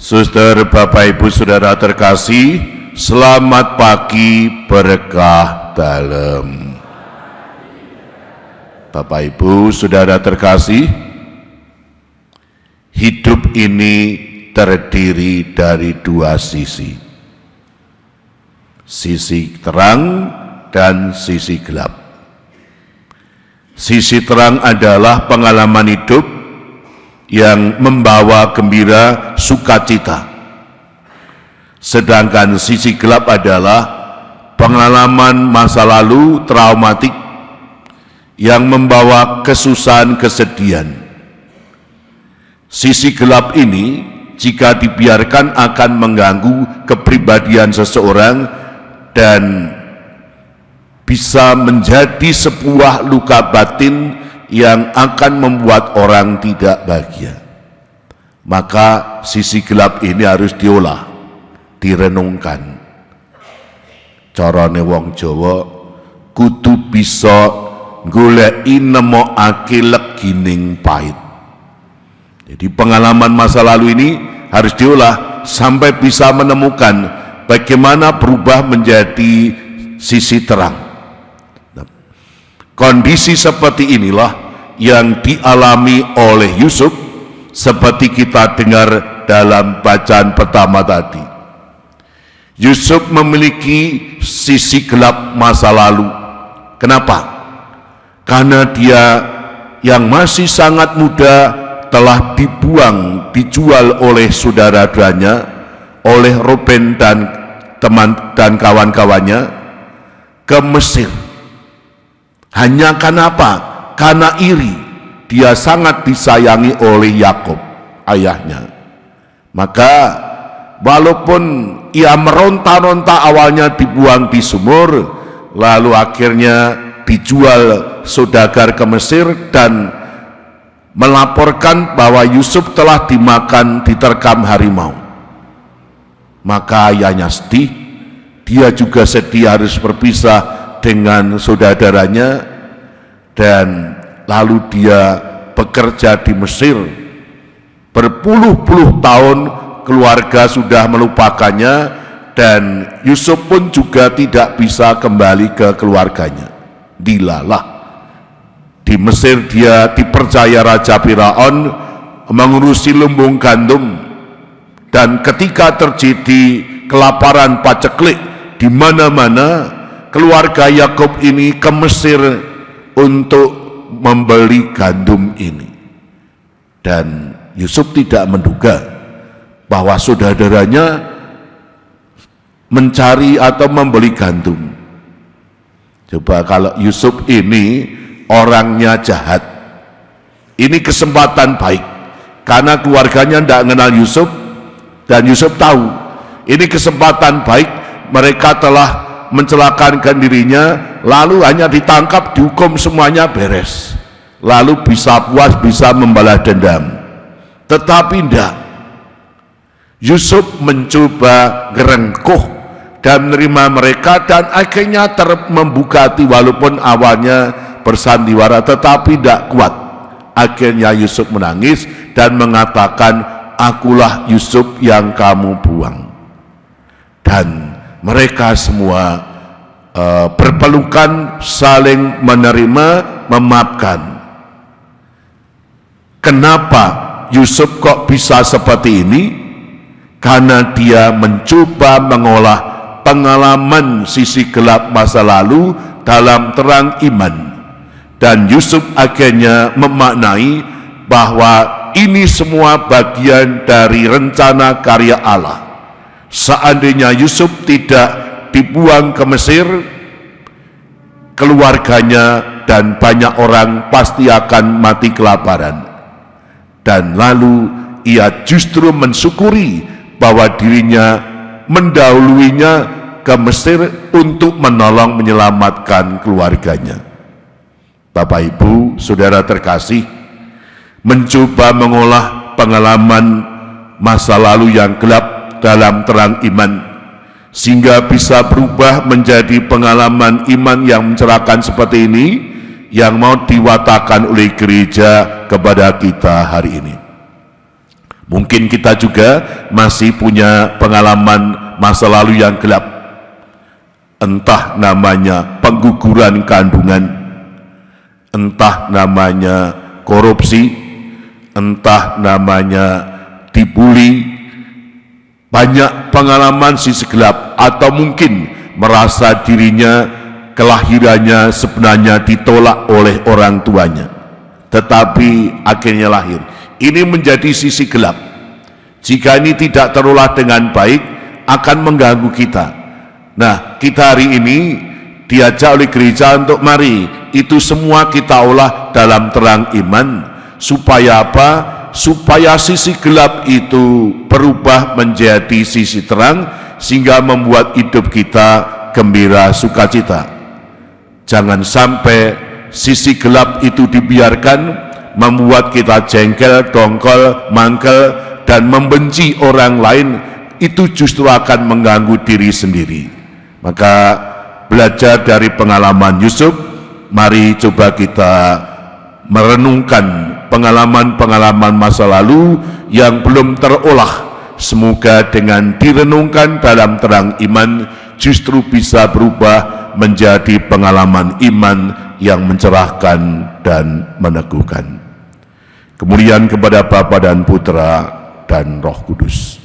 Suster, Bapak, Ibu, Saudara terkasih, selamat pagi berkah dalam. Bapak, Ibu, Saudara terkasih, hidup ini terdiri dari dua sisi. Sisi terang dan sisi gelap. Sisi terang adalah pengalaman hidup yang membawa gembira, sukacita. Sedangkan sisi gelap adalah pengalaman masa lalu traumatik yang membawa kesusahan, kesedihan. Sisi gelap ini jika dibiarkan akan mengganggu kepribadian seseorang dan bisa menjadi sebuah luka batin yang akan membuat orang tidak bahagia. Maka sisi gelap ini harus diolah, direnungkan. Carane wong Jawa kudu bisa goleki nemokake legining pahit. Jadi pengalaman masa lalu ini harus diolah sampai bisa menemukan bagaimana berubah menjadi sisi terang. Kondisi seperti inilah yang dialami oleh Yusuf seperti kita dengar dalam bacaan pertama tadi. Yusuf memiliki sisi gelap masa lalu. Kenapa? Karena dia yang masih sangat muda telah dijual oleh saudara-saudaranya, oleh Ruben dan teman dan kawan-kawannya ke Mesir. Hanya karena apa? Karena iri. Dia sangat disayangi oleh Yakub, ayahnya. Maka walaupun ia meronta-ronta awalnya dibuang di sumur, lalu akhirnya dijual saudagar ke Mesir dan melaporkan bahwa Yusuf telah dimakan, diterkam harimau. Maka ayahnya sedih, dia juga sedih harus berpisah dengan saudaranya, dan lalu dia bekerja di Mesir. Berpuluh-puluh tahun keluarga sudah melupakannya, dan Yusuf pun juga tidak bisa kembali ke keluarganya. Dilalah di Mesir dia dipercaya Raja Firaun mengurusi lumbung gandum, dan ketika terjadi kelaparan paceklik di mana-mana, keluarga Yakub ini ke Mesir untuk membeli gandum ini. Dan Yusuf tidak menduga bahwa saudaranya mencari atau membeli gandum. Coba kalau Yusuf ini orangnya jahat, ini kesempatan baik, karena keluarganya tidak mengenal Yusuf, dan Yusuf tahu ini kesempatan baik. Mereka telah mencelakakan dirinya, lalu hanya ditangkap, dihukum, semuanya beres, lalu bisa puas, bisa membalas dendam. Tetapi tidak, Yusuf mencoba ngerengkuh dan menerima mereka, dan akhirnya membuka hati walaupun awalnya bersandiwara, tetapi tidak kuat. Akhirnya Yusuf menangis dan mengatakan, akulah Yusuf yang kamu buang. Dan mereka semua berpelukan, saling menerima, memaafkan. Kenapa Yusuf kok bisa seperti ini? Karena dia mencoba mengolah pengalaman sisi gelap masa lalu dalam terang iman. Dan Yusuf akhirnya memaknai bahwa ini semua bagian dari rencana karya Allah. Seandainya Yusuf tidak dibuang ke Mesir, keluarganya dan banyak orang pasti akan mati kelaparan. Dan lalu ia justru mensyukuri bahwa dirinya mendahuluinya ke Mesir untuk menolong menyelamatkan keluarganya. Bapak, Ibu, Saudara terkasih, mencoba mengolah pengalaman masa lalu yang gelap dalam terang iman, sehingga bisa berubah menjadi pengalaman iman yang mencerahkan seperti ini, yang mau diwatakan oleh gereja kepada kita hari ini. Mungkin kita juga masih punya pengalaman masa lalu yang gelap, entah namanya pengguguran kandungan, entah namanya korupsi, entah namanya dibully, banyak pengalaman sisi gelap, atau mungkin merasa dirinya kelahirannya sebenarnya ditolak oleh orang tuanya, tetapi akhirnya lahir. Ini menjadi sisi gelap. Jika ini tidak terolah dengan baik, akan mengganggu kita. Nah, kita hari ini diajak oleh gereja untuk mari itu semua kita olah dalam terang iman. Supaya apa? Supaya sisi gelap itu berubah menjadi sisi terang, sehingga membuat hidup kita gembira sukacita. Jangan sampai sisi gelap itu dibiarkan membuat kita jengkel, dongkol, mangkel, dan membenci orang lain. Itu justru akan mengganggu diri sendiri. Maka belajar dari pengalaman Yusuf, mari coba kita merenungkan pengalaman-pengalaman masa lalu yang belum terolah. Semoga dengan direnungkan dalam terang iman justru bisa berubah menjadi pengalaman iman yang mencerahkan dan meneguhkan. Kemuliaan kepada Bapa dan Putra dan Roh Kudus.